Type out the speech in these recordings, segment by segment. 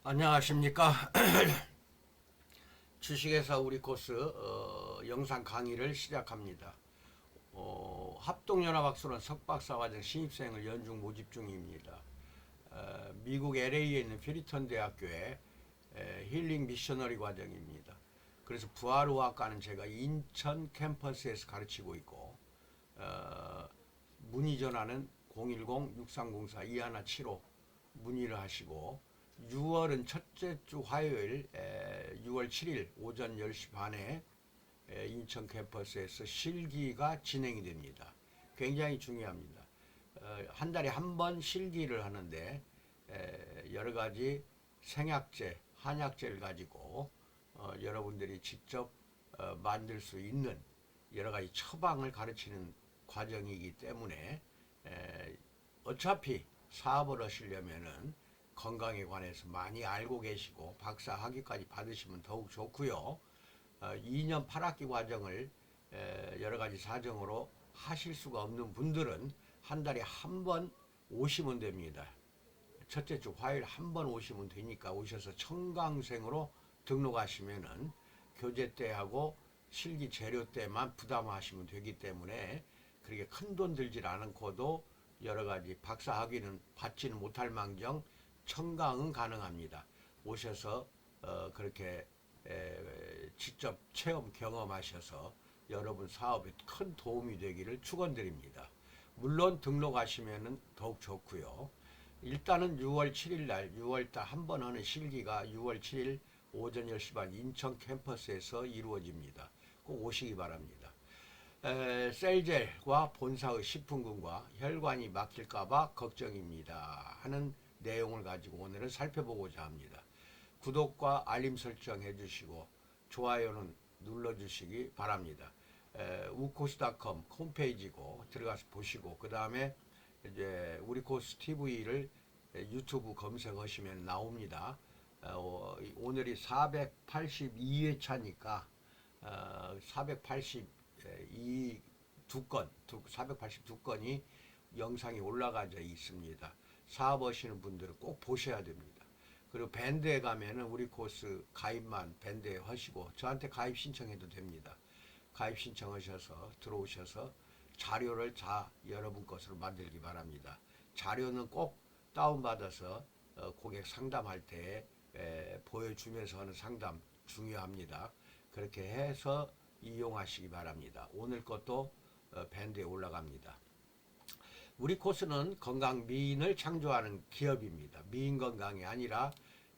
안녕하십니까. 주식회사 우리 코스 영상 강의를 시작합니다. 합동연합학술원 석박사과정 신입생을 연중 모집 중입니다. 미국 LA에 있는 피리턴 대학교의 힐링 미셔너리 과정입니다. 그래서 부활의학과는 제가 인천 캠퍼스에서 가르치고 있고, 문의 전화는 010-6304-2175 문의를 하시고, 6월은 첫째 주 화요일 6월 7일 오전 10시 반에 인천 캠퍼스에서 실기가 진행이 됩니다. 굉장히 중요합니다. 한 달에 한 번 실기를 하는데 여러 가지 생약제, 한약제를 가지고 여러분들이 직접 만들 수 있는 여러 가지 처방을 가르치는 과정이기 때문에 어차피 사업을 하시려면은 건강에 관해서 많이 알고 계시고 박사 학위까지 받으시면 더욱 좋고요. 2년 8학기 과정을 여러 가지 사정으로 하실 수가 없는 분들은 한 달에 한 번 오시면 됩니다. 첫째 주 화요일 한 번 오시면 되니까 오셔서 청강생으로 등록하시면은 교재 때하고 실기 재료 때만 부담하시면 되기 때문에 그렇게 큰 돈 들질 않고도 여러 가지 박사 학위는 받지는 못할 망정 청강은 가능합니다. 오셔서 그렇게 직접 체험 경험하셔서 여러분 사업에 큰 도움이 되기를 축원드립니다. 물론 등록하시면 더욱 좋고요. 일단은 6월 7일 날 6월달 한 번 하는 실기가 6월 7일 오전 10시 반 인천 캠퍼스에서 이루어집니다. 꼭 오시기 바랍니다. 셀젤과 본사의 식품군과 혈관이 막힐까봐 걱정입니다 하는 내용을 가지고 오늘은 살펴보고자 합니다. 구독과 알림 설정 해주시고 좋아요는 눌러주시기 바랍니다. 우코스.com 홈페이지고 들어가서 보시고 그 다음에 이제 우리 코스 TV를 유튜브 검색하시면 나옵니다. 오늘이 482회차니까 482건이 영상이 올라가져 있습니다. 사업하시는 분들은 꼭 보셔야 됩니다. 그리고 밴드에 가면은 우리 코스 가입만 밴드에 하시고 저한테 가입 신청해도 됩니다. 가입 신청하셔서 들어오셔서 자료를 다 여러분 것으로 만들기 바랍니다. 자료는 꼭 다운받아서 고객 상담할 때 보여주면서 하는 상담 중요합니다. 그렇게 해서 이용하시기 바랍니다. 오늘 것도 밴드에 올라갑니다. 우리 코스는 건강 미인을 창조하는 기업입니다. 미인 건강이 아니라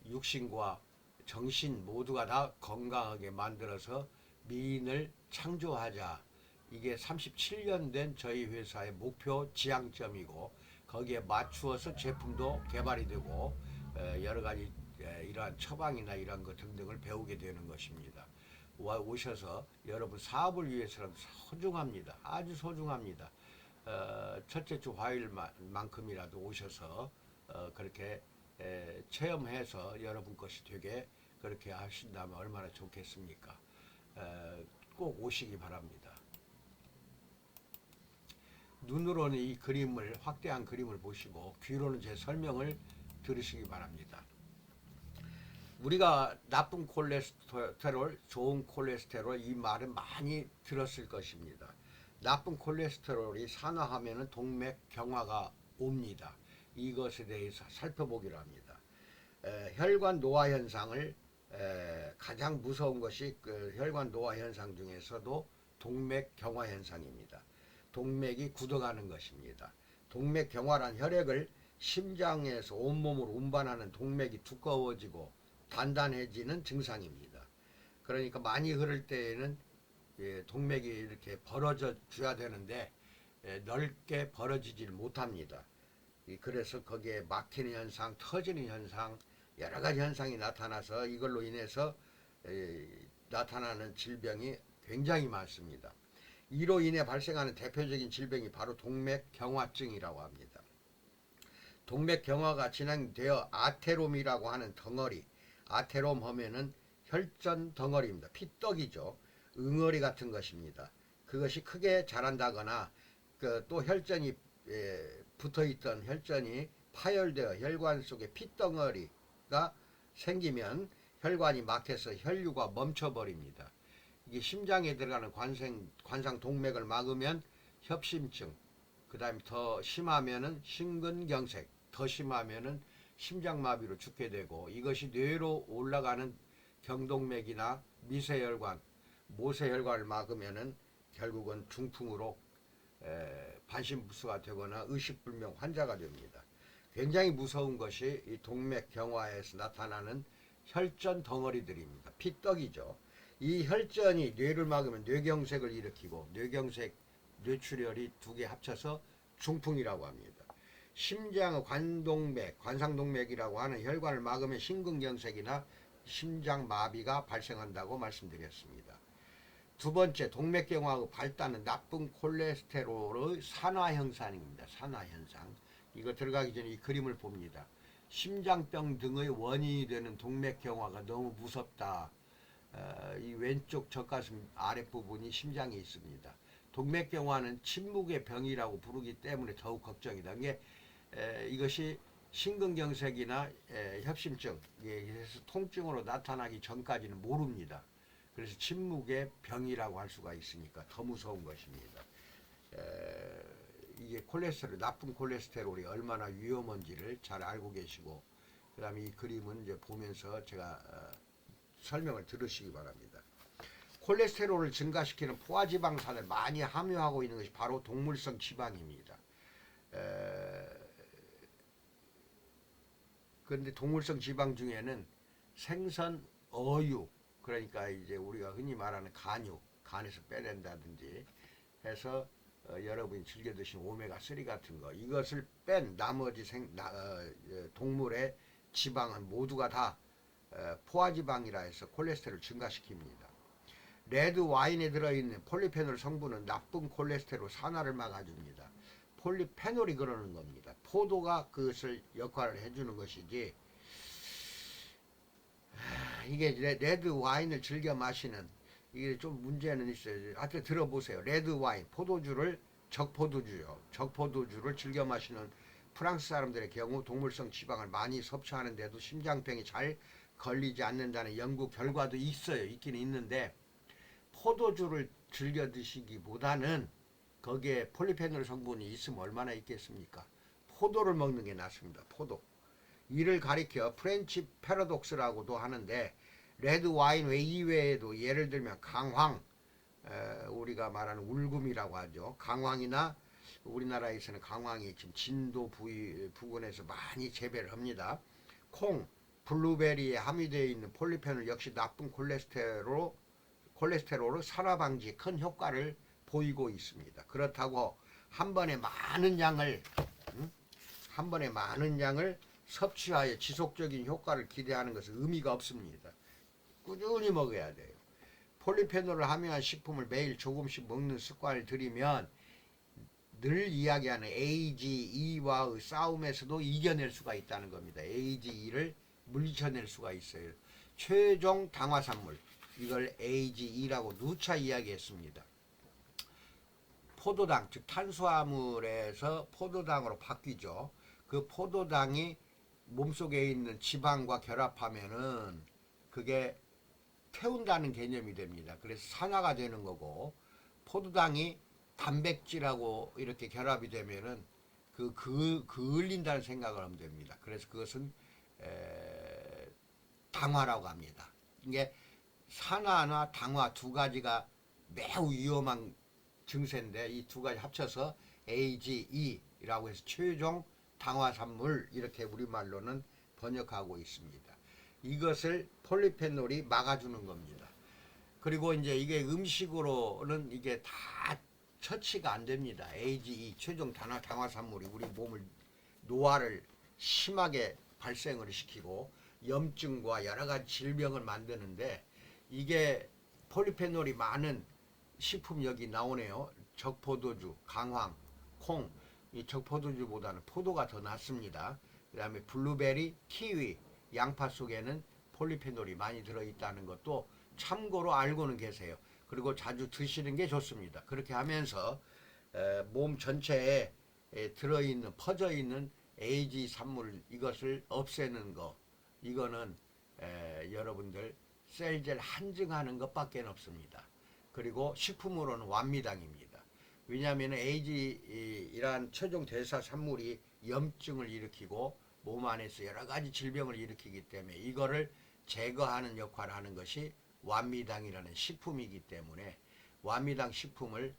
육신과 정신 모두가 다 건강하게 만들어서 미인을 창조하자. 이게 37년 된 저희 회사의 목표 지향점이고 거기에 맞추어서 제품도 개발이 되고 여러 가지 이러한 처방이나 이런 것 등등을 배우게 되는 것입니다. 오셔서 여러분 사업을 위해서는 소중합니다. 아주 소중합니다. 첫째 주 화요일만큼이라도 오셔서 그렇게 체험해서 여러분 것이 되게 그렇게 하신다면 얼마나 좋겠습니까? 꼭 오시기 바랍니다. 눈으로는 이 그림을 확대한 그림을 보시고 귀로는 제 설명을 들으시기 바랍니다. 우리가 나쁜 콜레스테롤, 좋은 콜레스테롤 이 말은 많이 들었을 것입니다. 나쁜 콜레스테롤이 산화하면 동맥경화가 옵니다. 이것에 대해서 살펴보기로 합니다. 혈관 노화 현상을 가장 무서운 것이 그 혈관 노화 현상 중에서도 동맥경화 현상입니다. 동맥이 굳어가는 것입니다. 동맥경화란 혈액을 심장에서 온몸으로 운반하는 동맥이 두꺼워지고 단단해지는 증상입니다. 그러니까 많이 흐를 때에는 동맥이 이렇게 벌어져 줘야 되는데 넓게 벌어지질 못합니다. 그래서 거기에 막히는 현상, 터지는 현상, 여러 가지 현상이 나타나서 이걸로 인해서 나타나는 질병이 굉장히 많습니다. 이로 인해 발생하는 대표적인 질병이 바로 동맥경화증이라고 합니다. 동맥경화가 진행되어 아테롬이라고 하는 덩어리, 아테롬 하면은 혈전 덩어리입니다. 피떡이죠. 응어리 같은 것입니다. 그것이 크게 자란다거나 또 혈전이 붙어있던 혈전이 파열되어 혈관 속에 피덩어리가 생기면 혈관이 막혀서 혈류가 멈춰버립니다. 이게 심장에 들어가는 관상 동맥을 막으면 협심증, 그 다음에 더 심하면은 심근경색, 더 심하면은 심장마비로 죽게 되고, 이것이 뇌로 올라가는 경동맥이나 미세혈관, 모세혈관을 막으면은 결국은 중풍으로 반신불수가 되거나 의식불명 환자가 됩니다. 굉장히 무서운 것이 이 동맥경화에서 나타나는 혈전 덩어리들입니다. 피떡이죠. 이 혈전이 뇌를 막으면 뇌경색을 일으키고, 뇌경색, 뇌출혈이 두 개 합쳐서 중풍이라고 합니다. 심장의 관동맥, 관상동맥이라고 하는 혈관을 막으면 심근경색이나 심장마비가 발생한다고 말씀드렸습니다. 두 번째, 동맥경화의 발단은 나쁜 콜레스테롤의 산화현상입니다. 산화현상. 이거 들어가기 전에 이 그림을 봅니다. 심장병 등의 원인이 되는 동맥경화가 너무 무섭다. 이 왼쪽 젖가슴 아랫부분이 심장에 있습니다. 동맥경화는 침묵의 병이라고 부르기 때문에 더욱 걱정이다. 이것이 심근경색이나 협심증, 그래서 통증으로 나타나기 전까지는 모릅니다. 그래서 침묵의 병이라고 할 수가 있으니까 더 무서운 것입니다. 이게 콜레스테롤, 나쁜 콜레스테롤이 얼마나 위험한지를 잘 알고 계시고, 그 다음에 이 그림은 이제 보면서 제가 설명을 들으시기 바랍니다. 콜레스테롤을 증가시키는 포화지방산을 많이 함유하고 있는 것이 바로 동물성 지방입니다. 그런데 동물성 지방 중에는 생선, 어유, 그러니까 이제 우리가 흔히 말하는 간육, 간에서 빼낸다든지 해서 여러분이 즐겨 드시는 오메가3 같은 거, 이것을 뺀 나머지 동물의 지방은 모두가 다 포화지방이라 해서 콜레스테롤을 증가시킵니다. 레드 와인에 들어있는 폴리페놀 성분은 나쁜 콜레스테롤 산화를 막아줍니다. 폴리페놀이 그러는 겁니다. 포도가 그것을 역할을 해주는 것이지, 이게 레드 와인을 즐겨 마시는, 이게 좀 문제는 있어요. 하여튼 들어보세요. 레드 와인, 포도주를, 적포도주요. 적포도주를 즐겨 마시는 프랑스 사람들의 경우 동물성 지방을 많이 섭취하는데도 심장병이 잘 걸리지 않는다는 연구 결과도 있어요. 있기는 있는데, 포도주를 즐겨 드시기보다는 거기에 폴리페놀 성분이 있으면 얼마나 있겠습니까? 포도를 먹는 게 낫습니다. 포도. 이를 가리켜 프렌치 패러독스라고도 하는데, 레드 와인 이외에도 예를 들면 강황, 우리가 말하는 울금이라고 하죠. 강황이나 우리나라에서는 강황이 지금 진도 부근에서 많이 재배를 합니다. 콩, 블루베리에 함유되어 있는 폴리페놀 역시 나쁜 콜레스테롤을 산화 방지에 큰 효과를 보이고 있습니다. 그렇다고 한 번에 많은 양을 섭취하여 지속적인 효과를 기대하는 것은 의미가 없습니다. 꾸준히 먹어야 돼요. 폴리페놀을 함유한 식품을 매일 조금씩 먹는 습관을 들이면 늘 이야기하는 AGE와의 싸움에서도 이겨낼 수가 있다는 겁니다. AGE를 물리쳐낼 수가 있어요. 최종 당화산물, 이걸 AGE라고 누차 이야기했습니다. 포도당, 즉 탄수화물에서 포도당으로 바뀌죠. 그 포도당이 몸속에 있는 지방과 결합하면은 그게 태운다는 개념이 됩니다. 그래서 산화가 되는 거고, 포도당이 단백질하고 이렇게 결합이 되면은 그을린다는 생각을 하면 됩니다. 그래서 그것은 당화라고 합니다. 이게 산화나 당화 두 가지가 매우 위험한 증세인데, 이 두 가지 합쳐서 AGE라고 해서 최종 당화산물, 이렇게 우리말로는 번역하고 있습니다. 이것을 폴리페놀이 막아주는 겁니다. 그리고 이제 이게 음식으로는 이게 다 처치가 안 됩니다. AGE, 최종 당화산물이 우리 몸을, 노화를 심하게 발생을 시키고 염증과 여러 가지 질병을 만드는데, 이게 폴리페놀이 많은 식품 여기 나오네요. 적포도주, 강황, 콩. 이 적포도주보다는 포도가 더 낫습니다. 그 다음에 블루베리, 키위, 양파 속에는 폴리페놀이 많이 들어있다는 것도 참고로 알고는 계세요. 그리고 자주 드시는 게 좋습니다. 그렇게 하면서 몸 전체에 들어있는, 퍼져있는 AG 산물, 이것을 없애는 거, 이거는 여러분들 셀젤 한증하는 것밖에 없습니다. 그리고 식품으로는 완미당입니다. 왜냐하면 이러한 최종 대사 산물이 염증을 일으키고 몸 안에서 여러 가지 질병을 일으키기 때문에 이거를 제거하는 역할을 하는 것이 완미당이라는 식품이기 때문에 완미당 식품을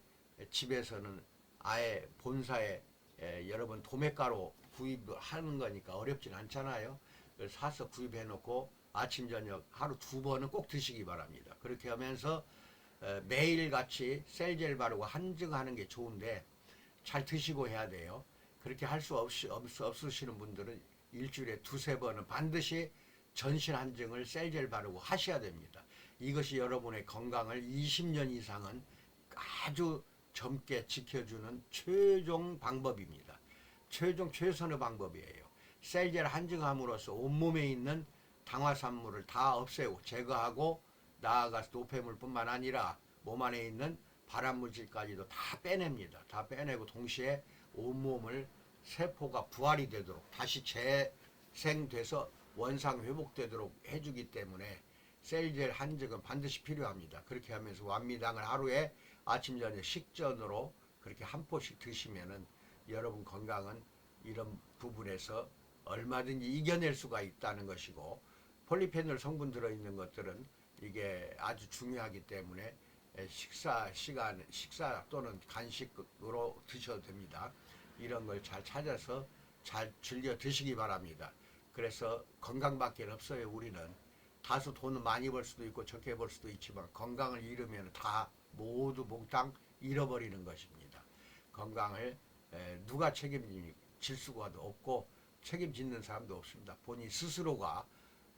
집에서는 아예 본사에 여러분 도매가로 구입하는 거니까 어렵진 않잖아요. 사서 구입해 놓고 아침 저녁 하루 2번은 꼭 드시기 바랍니다. 그렇게 하면서 매일같이 셀젤 바르고 한증하는 게 좋은데 잘 드시고 해야 돼요. 그렇게 할 수 없으시는 분들은 일주일에 2~3번은 반드시 전신 한증을 셀젤 바르고 하셔야 됩니다. 이것이 여러분의 건강을 20년 이상은 아주 젊게 지켜주는 최종 방법입니다. 최선의 방법이에요. 셀젤 한증함으로써 온몸에 있는 당화산물을 다 없애고 제거하고 나아가서 노폐물뿐만 아니라 몸 안에 있는 발암물질까지도 다 빼냅니다. 다 빼내고 동시에 온몸을 세포가 부활이 되도록 다시 재생돼서 원상 회복되도록 해주기 때문에 셀젤 한증은 반드시 필요합니다. 그렇게 하면서 완미당을 하루에 아침 저녁 식전으로 그렇게 한 포씩 드시면은 여러분 건강은 이런 부분에서 얼마든지 이겨낼 수가 있다는 것이고, 폴리페놀 성분 들어있는 것들은 이게 아주 중요하기 때문에 식사 또는 간식으로 드셔도 됩니다. 이런 걸 잘 찾아서 잘 즐겨 드시기 바랍니다. 그래서 건강밖에 없어요. 우리는 다소 돈은 많이 벌 수도 있고 적게 벌 수도 있지만 건강을 잃으면 다 모두 몽땅 잃어버리는 것입니다. 건강을 누가 책임질 수가 없고 책임짓는 사람도 없습니다. 본인 스스로가,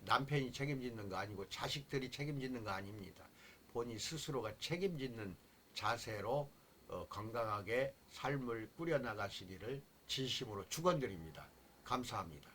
남편이 책임짓는 거 아니고 자식들이 책임짓는 거 아닙니다. 본인 스스로가 책임짓는 자세로 건강하게 삶을 꾸려나가시기를 진심으로 축원드립니다. 감사합니다.